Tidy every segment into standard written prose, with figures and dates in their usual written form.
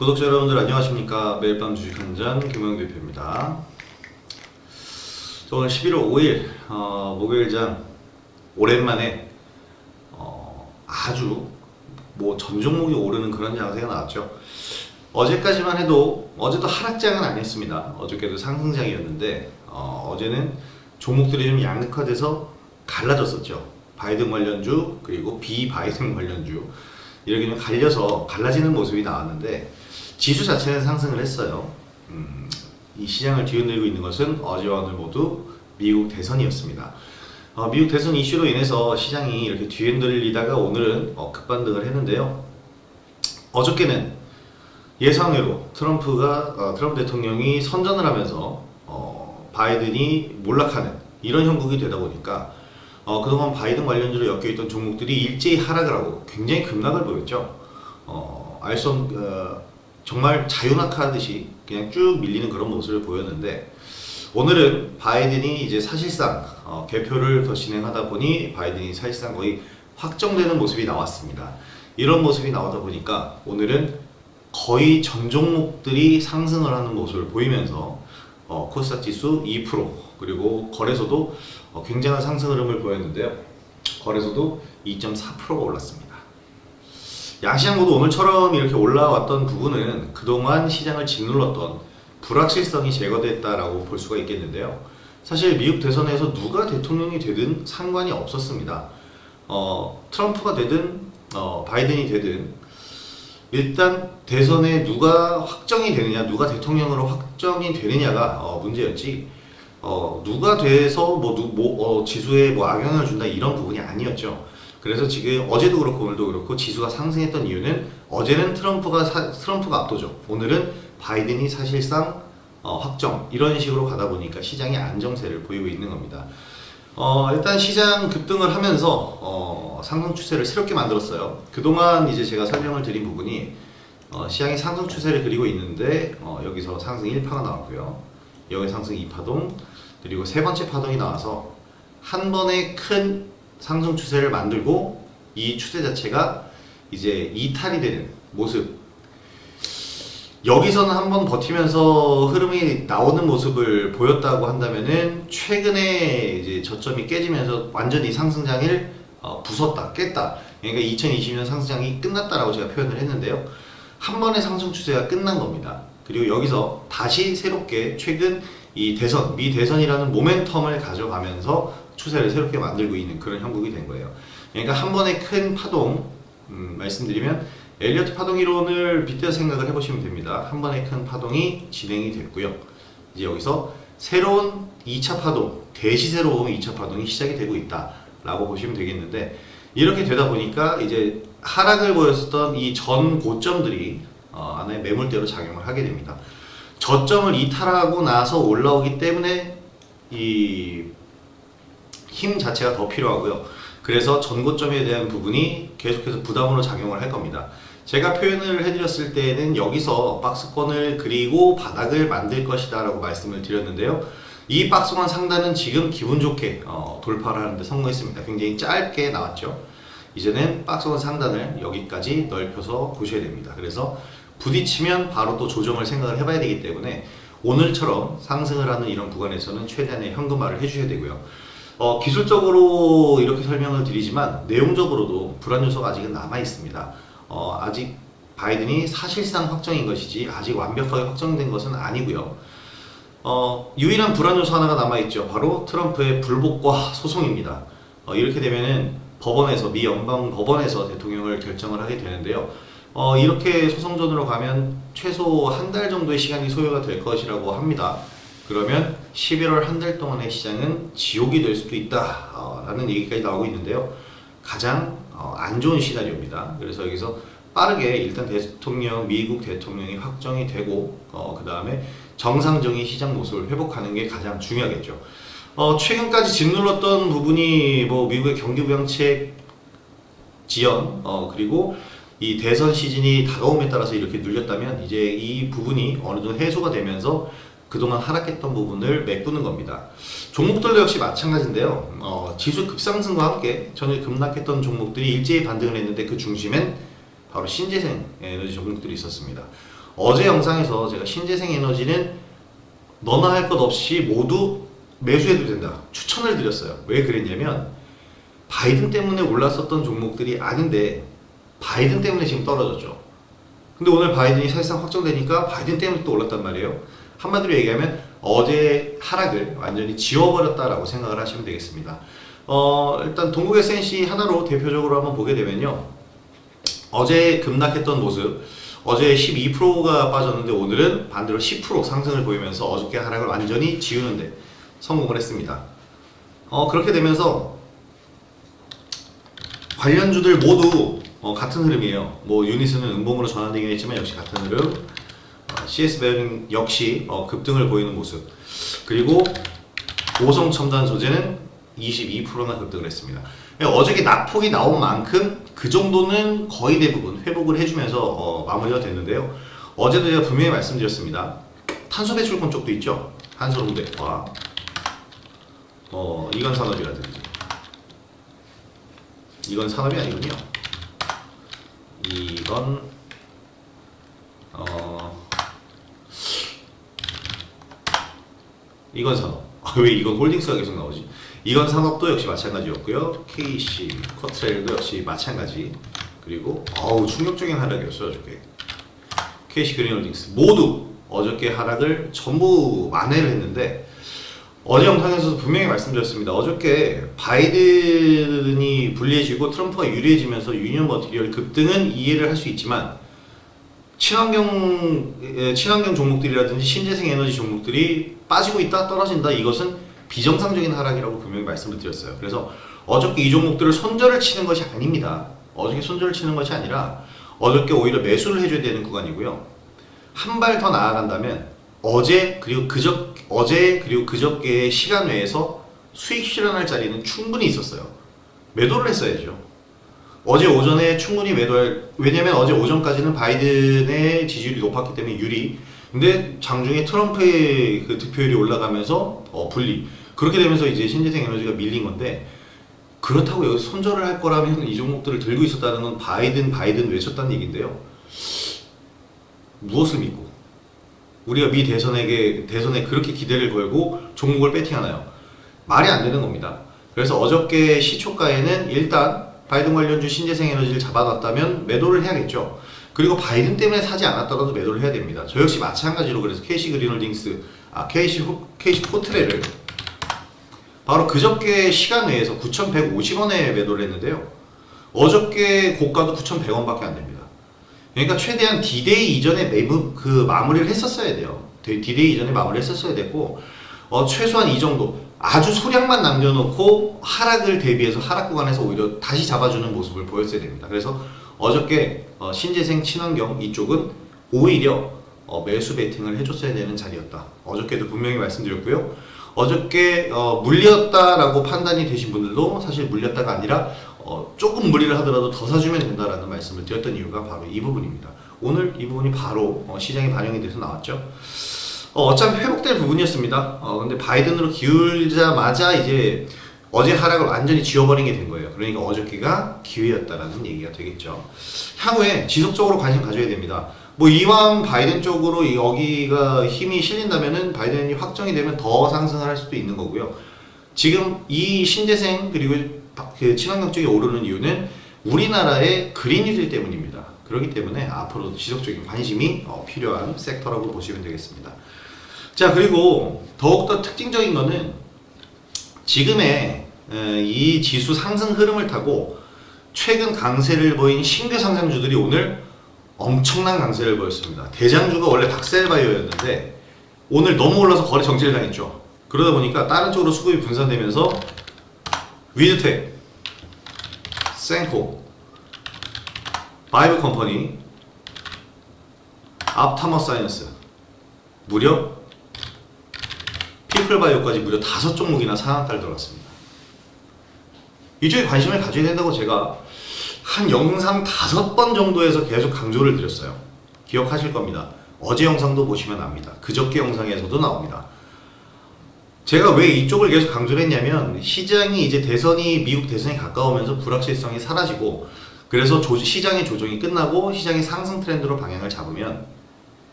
구독자 여러분들 안녕하십니까. 매일 밤 주식 한잔 김호영 대표입니다. 오늘 11월 5일 목요일장 오랜만에 아주 전 종목이 오르는 그런 장세가 나왔죠. 어제까지만 해도 어제도 하락장은 아니었습니다. 어저께도 상승장이었는데 어제는 종목들이 좀 양극화돼서 갈라졌었죠. 바이든 관련주 그리고 비바이든 관련주 이렇게 좀 갈라지는 모습이 나왔는데 지수 자체는 상승을 했어요. 이 시장을 뒤흔들고 있는 것은 어제와 오늘 모두 미국 대선이었습니다. 미국 대선 이슈로 인해서 시장이 이렇게 뒤흔들리다가 오늘은 급반등을 했는데요. 어저께는 예상외로 트럼프 대통령이 선전을 하면서 바이든이 몰락하는 이런 형국이 되다 보니까 그동안 바이든 관련주로 엮여있던 종목들이 일제히 하락을 하고 굉장히 급락을 보였죠. 정말 자유낙하하듯이 그냥 쭉 밀리는 그런 모습을 보였는데 오늘은 바이든이 이제 사실상 개표를 더 진행하다 보니 바이든이 사실상 거의 확정되는 모습이 나왔습니다. 이런 모습이 나오다 보니까 오늘은 거의 전 종목들이 상승을 하는 모습을 보이면서 코스닥 지수 2% 그리고 거래소도 굉장한 상승 흐름을 보였는데요. 거래소도 2.4%가 올랐습니다. 양시장 모두 오늘처럼 이렇게 올라왔던 부분은 그동안 시장을 짓눌렀던 불확실성이 제거됐다라고 볼 수가 있겠는데요. 사실 미국 대선에서 누가 대통령이 되든 상관이 없었습니다. 트럼프가 되든 바이든이 되든 일단 대선에 누가 확정이 되느냐, 누가 대통령으로 확정이 되느냐가 문제였지. 누가 돼서 지수에 악영향을 준다 이런 부분이 아니었죠. 그래서 지금 어제도 그렇고 오늘도 그렇고 지수가 상승했던 이유는 어제는 트럼프가 압도죠. 오늘은 바이든이 사실상 확정 이런 식으로 가다 보니까 시장이 안정세를 보이고 있는 겁니다. 일단 시장 급등을 하면서 상승 추세를 새롭게 만들었어요. 그동안 이제 제가 설명을 드린 부분이 시장이 상승 추세를 그리고 있는데 여기서 상승 1파가 나왔고요. 여기 상승 2파동 그리고 세 번째 파동이 나와서 한 번에 큰 상승 추세를 만들고 이 추세 자체가 이제 이탈이 되는 모습. 여기서는 한번 버티면서 흐름이 나오는 모습을 보였다고 한다면은 최근에 이제 저점이 깨지면서 완전히 상승장을 부쉈다, 깼다. 그러니까 2020년 상승장이 끝났다라고 제가 표현을 했는데요. 한 번의 상승 추세가 끝난 겁니다. 그리고 여기서 다시 새롭게 최근 이 미 대선이라는 모멘텀을 가져가면서 추세를 새롭게 만들고 있는 그런 형국이 된 거예요. 그러니까 한 번의 큰 파동, 말씀드리면 엘리어트 파동 이론을 빗대어 생각을 해보시면 됩니다. 한 번의 큰 파동이 진행이 됐고요. 이제 여기서 새로운 2차 파동, 대시세로 2차 파동이 시작이 되고 있다라고 보시면 되겠는데 이렇게 되다 보니까 이제 하락을 보였었던 이 전 고점들이 하나의 매물대로 작용을 하게 됩니다. 저점을 이탈하고 나서 올라오기 때문에 이 힘 자체가 더 필요하고요. 그래서 전고점에 대한 부분이 계속해서 부담으로 작용을 할 겁니다. 제가 표현을 해드렸을 때는 여기서 박스권을 그리고 바닥을 만들 것이다 라고 말씀을 드렸는데요. 이 박스권 상단은 지금 기분 좋게 돌파를 하는데 성공했습니다. 굉장히 짧게 나왔죠. 이제는 박스권 상단을 여기까지 넓혀서 보셔야 됩니다. 그래서 부딪히면 바로 또 조정을 생각을 해봐야 되기 때문에 오늘처럼 상승을 하는 이런 구간에서는 최대한의 현금화를 해주셔야 되고요. 기술적으로 이렇게 설명을 드리지만 내용적으로도 불안 요소가 아직은 남아 있습니다. 아직 바이든이 사실상 확정인 것이지 아직 완벽하게 확정된 것은 아니고요. 유일한 불안 요소 하나가 남아 있죠. 바로 트럼프의 불복과 소송입니다. 이렇게 되면은 미 연방 법원에서 대통령을 결정을 하게 되는데요. 이렇게 소송전으로 가면 최소 한 달 정도의 시간이 소요가 될 것이라고 합니다. 그러면 11월 한 달 동안의 시장은 지옥이 될 수도 있다 라는 얘기까지 나오고 있는데요. 가장 안 좋은 시나리오입니다. 그래서 여기서 빠르게 일단 미국 대통령이 확정이 되고 그 다음에 정상적인 시장 모습을 회복하는 게 가장 중요하겠죠. 최근까지 짓눌렀던 부분이 미국의 경기 부양책 지연 그리고 이 대선 시즌이 다가옴에 따라서 이렇게 눌렸다면 이제 이 부분이 어느 정도 해소가 되면서 그동안 하락했던 부분을 메꾸는 겁니다. 종목들도 역시 마찬가지인데요. 지수 급상승과 함께 전일 급락했던 종목들이 일제히 반등을 했는데 그 중심엔 바로 신재생 에너지 종목들이 있었습니다. 어제 영상에서 제가 신재생에너지는 너나 할 것 없이 모두 매수해도 된다 추천을 드렸어요. 왜 그랬냐면 바이든 때문에 올랐었던 종목들이 아닌데 바이든 때문에 지금 떨어졌죠. 근데 오늘 바이든이 사실상 확정되니까 바이든 때문에 또 올랐단 말이에요. 한마디로 얘기하면 어제 하락을 완전히 지워버렸다라고 생각을 하시면 되겠습니다. 일단 동국 S&C 하나로 대표적으로 한번 보게 되면요, 어제 급락했던 모습, 어제 12%가 빠졌는데 오늘은 반대로 10% 상승을 보이면서 어저께 하락을 완전히 지우는데 성공을 했습니다. 그렇게 되면서 관련주들 모두 같은 흐름이에요. 뭐 유닛은 음봉으로 전환되긴 했지만 역시 같은 흐름. CS 베어링 역시 급등을 보이는 모습. 그리고 오성첨단 소재는 22%나 급등을 했습니다. 어저께 낙폭이 나온 만큼 그 정도는 거의 대부분 회복을 해주면서 마무리가 됐는데요. 어제도 제가 분명히 말씀드렸습니다. 탄소 배출권 쪽도 있죠. 한솔무대와 이건 산업이라든지, 이건 산업이 아니군요. 이건 산업. 왜 이건 홀딩스가 계속 나오지? 이건 산업도 역시 마찬가지였고요. KC, 커트레일도 역시 마찬가지. 그리고 충격적인 하락이었어요 어저께. KC 그린홀딩스 모두 어저께 하락을 전부 만회를 했는데, 어제 영상에서도 분명히 말씀드렸습니다. 어저께 바이든이 불리해지고 트럼프가 유리해지면서 유니온 머티리얼 급등은 이해를 할 수 있지만 친환경 종목들이라든지 신재생 에너지 종목들이 빠지고 있다, 떨어진다, 이것은 비정상적인 하락이라고 분명히 말씀을 드렸어요. 그래서 어저께 이 종목들을 손절을 치는 것이 아닙니다. 어저께 손절을 치는 것이 아니라 어저께 오히려 매수를 해줘야 되는 구간이고요. 한 발 더 나아간다면 어제 그리고 그저께의 시간 외에서 수익 실현할 자리는 충분히 있었어요. 매도를 했어야죠. 어제 오전에 충분히 왜냐면 어제 오전까지는 바이든의 지지율이 높았기 때문에 유리. 근데 장중에 트럼프의 그 득표율이 올라가면서 분리. 그렇게 되면서 이제 신재생 에너지가 밀린 건데, 그렇다고 여기서 손절을 할 거라면 이 종목들을 들고 있었다는 건 바이든 외쳤다는 얘기인데요. 무엇을 믿고 우리가 미 대선에 그렇게 기대를 걸고 종목을 배팅하나요? 말이 안 되는 겁니다. 그래서 어저께 시초가에는 일단 바이든 관련주 신재생 에너지를 잡아놨다면 매도를 해야겠죠. 그리고 바이든 때문에 사지 않았더라도 매도를 해야 됩니다. 저 역시 마찬가지로 그래서 KC 그린홀딩스, KC 포트레를 바로 그저께 시간 내에서 9,150원에 매도를 했는데요. 어저께 고가도 9,100원밖에 안 됩니다. 그러니까 최대한 D-Day 이전에 마무리를 했었어야 돼요. D-Day 이전에 마무리를 했었어야 됐고, 최소한 이 정도 아주 소량만 남겨놓고 하락을 대비해서 하락 구간에서 오히려 다시 잡아주는 모습을 보였어야 됩니다. 그래서 어저께 신재생 친환경 이쪽은 오히려 매수 베팅을 해줬어야 되는 자리였다. 어저께도 분명히 말씀드렸고요. 어저께 물렸다라고 판단이 되신 분들도 사실 물렸다가 아니라 조금 무리를 하더라도 더 사주면 된다라는 말씀을 드렸던 이유가 바로 이 부분입니다. 오늘 이 부분이 바로 시장에 반영이 돼서 나왔죠. 어차피 회복될 부분이었습니다. 근데 바이든으로 기울자마자 이제 어제 하락을 완전히 지워버린 게 된 거예요. 그러니까 어저께가 기회였다라는 얘기가 되겠죠. 향후에 지속적으로 관심 가져야 됩니다. 뭐 이왕 바이든 쪽으로 여기가 힘이 실린다면은 바이든이 확정이 되면 더 상승을 할 수도 있는 거고요. 지금 이 신재생 그리고 그 친환경 쪽이 오르는 이유는 우리나라의 그린이들 때문입니다. 그렇기 때문에 앞으로도 지속적인 관심이 필요한 섹터라고 보시면 되겠습니다. 자, 그리고 더욱더 특징적인 거는 지금의 이 지수 상승 흐름을 타고 최근 강세를 보인 신규 상장주들이 오늘 엄청난 강세를 보였습니다. 대장주가 원래 닥셀바이오였는데 오늘 너무 올라서 거래 정지를 당했죠. 그러다 보니까 다른 쪽으로 수급이 분산되면서 위드텍, 센코, 바이브 컴퍼니, 앞타머 사이언스, 무려 피플바이오까지 무려 5종목이나 상한가를 들어갔습니다. 이쪽에 관심을 가져야 된다고 제가 한 영상 5번 정도에서 계속 강조를 드렸어요. 기억하실 겁니다. 어제 영상도 보시면 압니다. 그저께 영상에서도 나옵니다. 제가 왜 이쪽을 계속 강조를 했냐면 시장이 이제 미국 대선이 가까우면서 불확실성이 사라지고 그래서 시장의 조정이 끝나고 시장이 상승 트렌드로 방향을 잡으면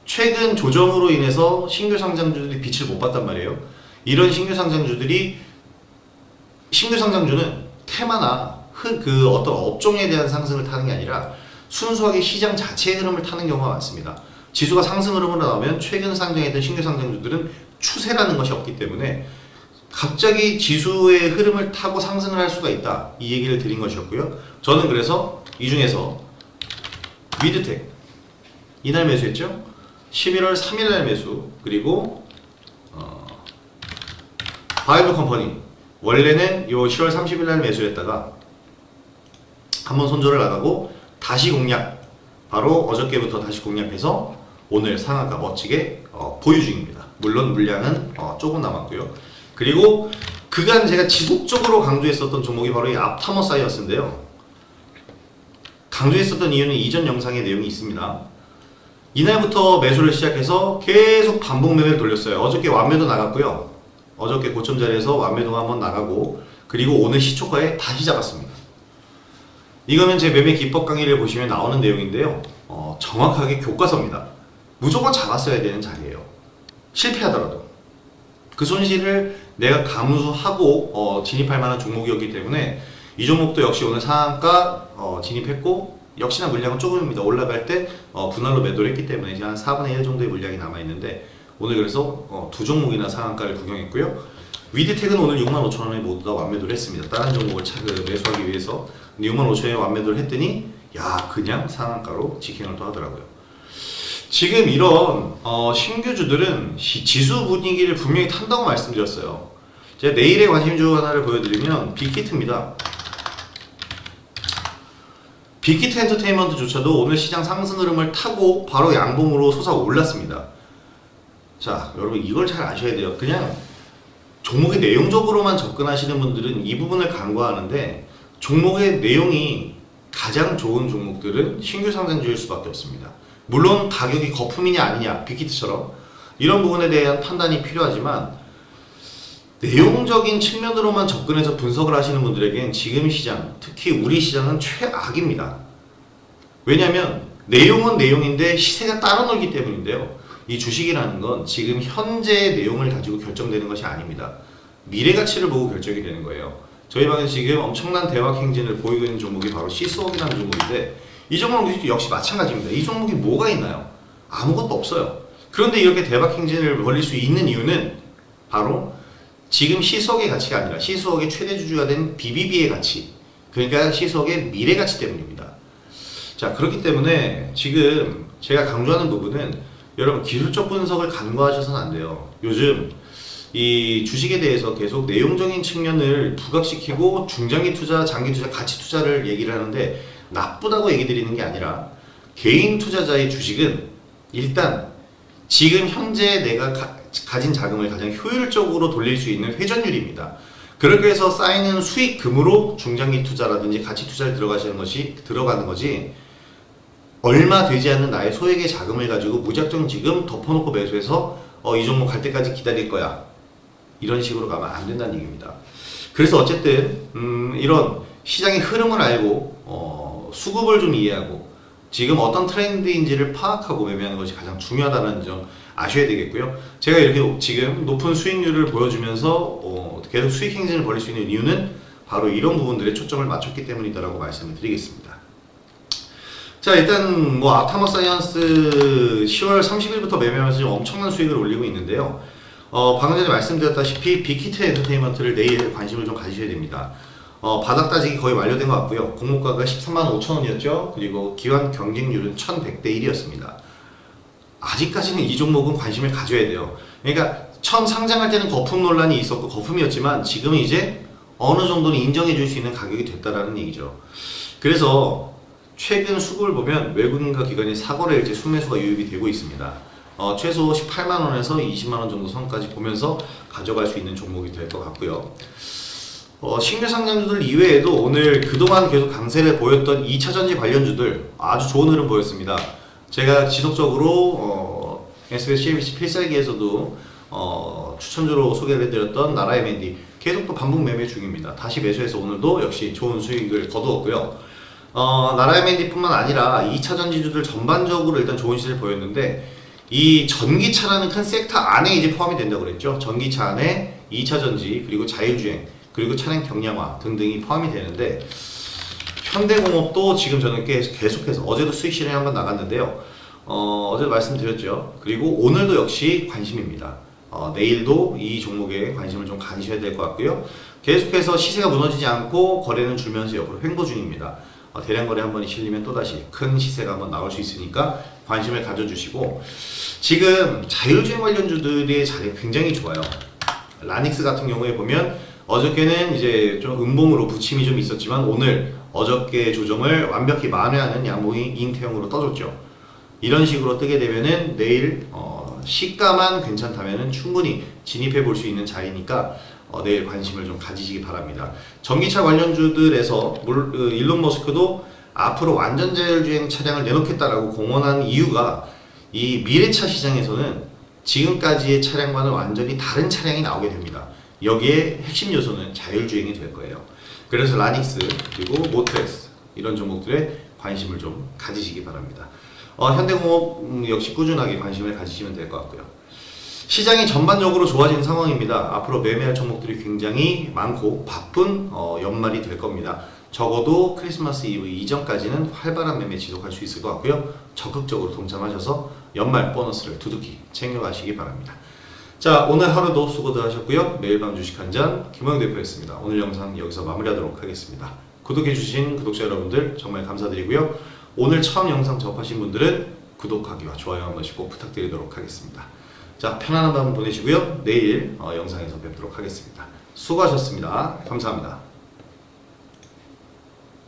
최근 조정으로 인해서 신규 상장주들이 빛을 못 봤단 말이에요. 이런 신규 상장주는 테마나 그 어떤 업종에 대한 상승을 타는 게 아니라 순수하게 시장 자체의 흐름을 타는 경우가 많습니다. 지수가 상승 흐름으로 나오면 최근 상장했던 신규 상장주들은 추세라는 것이 없기 때문에 갑자기 지수의 흐름을 타고 상승을 할 수가 있다, 이 얘기를 드린 것이었고요. 저는 그래서 이 중에서 위드텍 이날 매수했죠. 11월 3일날 매수, 그리고 바이브 컴퍼니 원래는 요 10월 30일날 매수했다가 한번 손절을 나가고 다시 공략, 바로 어저께부터 다시 공략해서 오늘 상한가 멋지게 보유 중입니다. 물론 물량은 조금 남았고요. 그리고 그간 제가 지속적으로 강조했었던 종목이 바로 이 앞타머 사이언스인데요. 강조했었던 이유는 이전 영상의 내용이 있습니다. 이날부터 매수를 시작해서 계속 반복 매매를 돌렸어요. 어저께 완매도 나갔고요. 어저께 고점 자리에서 완매도가 한번 나가고, 그리고 오늘 시초가에 다시 잡았습니다. 이거는 제 매매 기법 강의를 보시면 나오는 내용인데요. 정확하게 교과서입니다. 무조건 잡았어야 되는 자리예요. 실패하더라도 그 손실을 내가 감수하고 진입할 만한 종목이었기 때문에 이 종목도 역시 오늘 상한가 진입했고, 역시나 물량은 조금입니다. 올라갈 때 분할로 매도를 했기 때문에 이제 한 4분의 1 정도의 물량이 남아있는데, 오늘 그래서 두 종목이나 상한가를 구경했고요. 위드텍은 오늘 65,000원에 모두 다 완매도를 했습니다. 다른 종목을 매수하기 위해서. 65,000원에 완매도를 했더니 그냥 상한가로 직행을 또 하더라고요. 지금 이런 신규주들은 지수 분위기를 분명히 탄다고 말씀드렸어요. 제가 내일의 관심주 하나를 보여드리면 빅히트입니다. 빅히트 엔터테인먼트조차도 오늘 시장 상승 흐름을 타고 바로 양봉으로 솟아올랐습니다. 자, 여러분 이걸 잘 아셔야 돼요. 그냥 종목의 내용적으로만 접근하시는 분들은 이 부분을 간과하는데, 종목의 내용이 가장 좋은 종목들은 신규 상장주일 수밖에 없습니다. 물론 가격이 거품이냐 아니냐, 빅히트처럼 이런 부분에 대한 판단이 필요하지만, 내용적인 측면으로만 접근해서 분석을 하시는 분들에겐 지금 시장, 특히 우리 시장은 최악입니다. 왜냐하면 내용은 내용인데 시세가 따라 놀기 때문인데요. 이 주식이라는 건 지금 현재의 내용을 가지고 결정되는 것이 아닙니다. 미래 가치를 보고 결정이 되는 거예요. 저희 방에서 지금 엄청난 대박 행진을 보이고 있는 종목이 바로 시스웍이라는 종목인데, 이 종목 역시 마찬가지입니다. 이 종목이 뭐가 있나요? 아무것도 없어요. 그런데 이렇게 대박 행진을 벌릴 수 있는 이유는 바로 지금 시스웍의 가치가 아니라 시스웍의 최대 주주가 된 BBB의 가치, 그러니까 시스웍의 미래 가치 때문입니다. 자, 그렇기 때문에 지금 제가 강조하는 부분은 여러분 기술적 분석을 간과하셔서는 안 돼요. 요즘 이 주식에 대해서 계속 내용적인 측면을 부각시키고 중장기 투자, 장기 투자, 가치 투자를 얘기를 하는데, 나쁘다고 얘기 드리는 게 아니라 개인 투자자의 주식은 일단 지금 현재 내가 가진 자금을 가장 효율적으로 돌릴 수 있는 회전율입니다. 그렇게 해서 쌓이는 수익금으로 중장기 투자라든지 가치 투자를 들어가는 거지, 얼마 되지 않는 나의 소액의 자금을 가지고 무작정 지금 덮어놓고 매수해서 이 종목 갈 때까지 기다릴 거야, 이런 식으로 가면 안 된다는 얘기입니다. 그래서 어쨌든 이런 시장의 흐름을 알고 수급을 좀 이해하고 지금 어떤 트렌드인지를 파악하고 매매하는 것이 가장 중요하다는 점 아셔야 되겠고요. 제가 이렇게 지금 높은 수익률을 보여주면서 계속 수익 행진을 벌일 수 있는 이유는 바로 이런 부분들에 초점을 맞췄기 때문이다라고 말씀을 드리겠습니다. 자, 일단 앞타머 사이언스 10월 30일부터 매매하면서 지금 엄청난 수익을 올리고 있는데요. 방금 전에 말씀드렸다시피 빅히트 엔터테인먼트를 내일 관심을 좀 가지셔야 됩니다. 바닥 따지기 거의 완료된 것 같고요. 공모가가 135,000원이었죠. 그리고 기관 경쟁률은 1100대 1이었습니다. 아직까지는 이 종목은 관심을 가져야 돼요. 그러니까 처음 상장할 때는 거품 논란이 있었고 거품이었지만, 지금은 이제 어느 정도는 인정해 줄 수 있는 가격이 됐다라는 얘기죠. 그래서 최근 수급을 보면 외국인과 기관이 사거래일제 순매수가 유입이 되고 있습니다. 최소 18만원에서 20만원 정도 선까지 보면서 가져갈 수 있는 종목이 될 것 같고요. 신규 상장주들 이외에도 오늘 그동안 계속 강세를 보였던 2차전지 관련주들 아주 좋은 흐름 보였습니다. 제가 지속적으로 SBS CNBC 필살기에서도 추천주로 소개를 해드렸던 나라 M&D 계속 또 반복 매매 중입니다. 다시 매수해서 오늘도 역시 좋은 수익을 거두었고요. 나라 M&D 뿐만 아니라 2차전지주들 전반적으로 일단 좋은 시세를 보였는데, 이 전기차라는 큰 섹터 안에 이제 포함이 된다고 그랬죠. 전기차 안에 2차 전지, 그리고 자율주행, 그리고 차량 경량화 등등이 포함이 되는데, 현대공업도 지금 저는 계속해서 어제도 수익 실현이 한번 나갔는데요. 어제도 말씀드렸죠. 그리고 오늘도 역시 관심입니다. 내일도 이 종목에 관심을 좀 가지셔야 될 것 같고요. 계속해서 시세가 무너지지 않고 거래는 줄면서 옆으로 횡보 중입니다. 대량 거래 한 번이 실리면 또다시 큰 시세가 한번 나올 수 있으니까 관심을 가져주시고, 지금 자율주행 관련주들의 자리 굉장히 좋아요. 라닉스 같은 경우에 보면 어저께는 이제 좀 음봉으로 부침이 좀 있었지만 오늘 어저께 조정을 완벽히 만회하는 양봉이 잉태형으로 떠줬죠. 이런 식으로 뜨게 되면은 내일 시가만 괜찮다면은 충분히 진입해 볼 수 있는 자리니까 내일 관심을 좀 가지시기 바랍니다. 전기차 관련주들에서 일론 머스크도 앞으로 완전 자율주행 차량을 내놓겠다라고 공언한 이유가, 이 미래차 시장에서는 지금까지의 차량과는 완전히 다른 차량이 나오게 됩니다. 여기에 핵심 요소는 자율주행이 될 거예요. 그래서 라닉스 그리고 모트엑스 이런 종목들에 관심을 좀 가지시기 바랍니다. 현대공업 역시 꾸준하게 관심을 가지시면 될 것 같고요. 시장이 전반적으로 좋아진 상황입니다. 앞으로 매매할 종목들이 굉장히 많고 바쁜 연말이 될 겁니다. 적어도 크리스마스 이브 이전까지는 활발한 매매 지속할 수 있을 것 같고요. 적극적으로 동참하셔서 연말 보너스를 두둑히 챙겨가시기 바랍니다. 자, 오늘 하루도 수고들 하셨고요. 매일 밤 주식 한 잔 김호영 대표였습니다. 오늘 영상 여기서 마무리하도록 하겠습니다. 구독해주신 구독자 여러분들 정말 감사드리고요. 오늘 처음 영상 접하신 분들은 구독하기와 좋아요 한 번씩 꼭 부탁드리도록 하겠습니다. 자, 편안한 밤 보내시고요. 내일 영상에서 뵙도록 하겠습니다. 수고하셨습니다. 감사합니다.